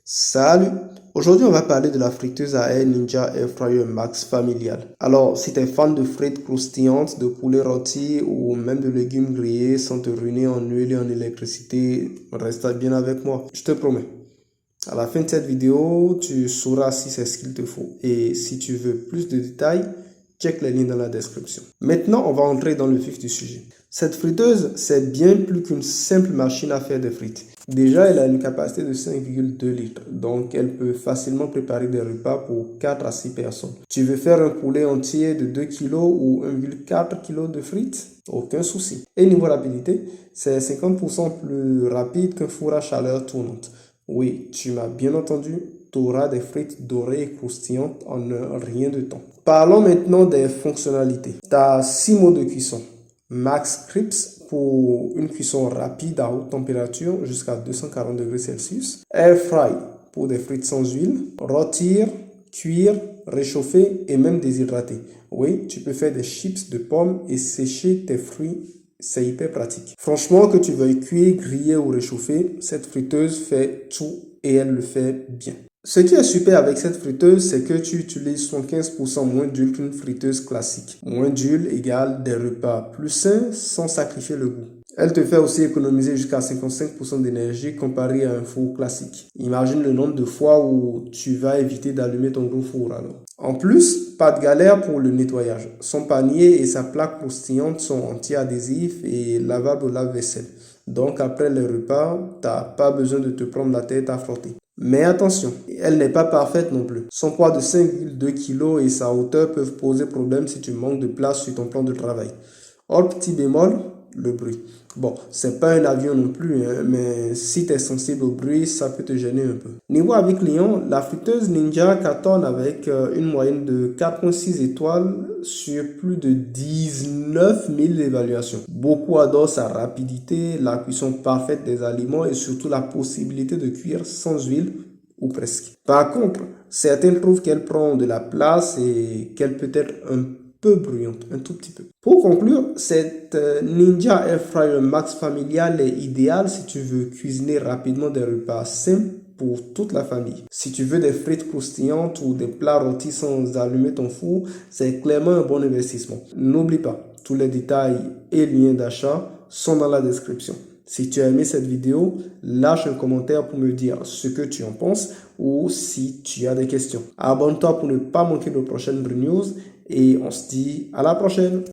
Salut! Aujourd'hui, on va parler de la friteuse à air Ninja Air Fryer Max familiale. Alors, si tu es fan de frites croustillantes, de poulet rôti ou même de légumes grillés sans te ruiner en huile et en électricité, reste bien avec moi, je te promets. À la fin de cette vidéo, tu sauras si c'est ce qu'il te faut. Et si tu veux plus de détails, check les liens dans la description. Maintenant, on va entrer dans le vif du sujet. Cette friteuse, c'est bien plus qu'une simple machine à faire des frites. Déjà, elle a une capacité de 5,2 litres, donc elle peut facilement préparer des repas pour 4 à 6 personnes. Tu veux faire un poulet entier de 2 kg ou 1,4 kg de frites? Aucun souci. Et niveau rapidité, c'est 50% plus rapide qu'un four à chaleur tournante. Oui, tu m'as bien entendu, tu auras des frites dorées et croustillantes en rien de temps. Parlons maintenant des fonctionnalités. Tu as 6 modes de cuisson. Max Crisp pour une cuisson rapide à haute température jusqu'à 240 degrés Celsius. Air Fry pour des frites sans huile. Rôtir, cuire, réchauffer et même déshydrater. Oui, tu peux faire des chips de pommes et sécher tes fruits. C'est hyper pratique. Franchement, que tu veuilles cuire, griller ou réchauffer, cette friteuse fait tout et elle le fait bien. Ce qui est super avec cette friteuse, c'est que tu utilises 75% moins d'huile qu'une friteuse classique. Moins d'huile égale des repas plus sains sans sacrifier le goût. Elle te fait aussi économiser jusqu'à 55% d'énergie comparé à un four classique. Imagine le nombre de fois où tu vas éviter d'allumer ton gros four alors. En plus, pas de galère pour le nettoyage. Son panier et sa plaque croustillante sont anti-adhésifs et lavables au lave-vaisselle. Donc après les repas, tu n'as pas besoin de te prendre la tête à frotter. Mais attention, elle n'est pas parfaite non plus. Son poids de 5,2 kg et sa hauteur peuvent poser problème si tu manques de place sur ton plan de travail. Autre petit bémol, le bruit. Bon, c'est pas un avion non plus, hein, mais si tu es sensible au bruit, ça peut te gêner un peu. Niveau avis client, la friteuse Ninja cartonne avec une moyenne de 4,6 étoiles sur plus de 19 000 évaluations. Beaucoup adorent sa rapidité, la cuisson parfaite des aliments et surtout la possibilité de cuire sans huile ou presque. Par contre, certains trouvent qu'elle prend de la place et qu'elle peut être un peu bruyante, un tout petit peu. Pour conclure, cette Ninja Air Fryer Max familiale est idéale si tu veux cuisiner rapidement des repas simples pour toute la famille. Si tu veux des frites croustillantes ou des plats rôtis sans allumer ton four, c'est clairement un bon investissement. N'oublie pas, tous les détails et liens d'achat sont dans la description. Si tu as aimé cette vidéo, lâche un commentaire pour me dire ce que tu en penses ou si tu as des questions. Abonne-toi pour ne pas manquer de prochaines news et on se dit à la prochaine.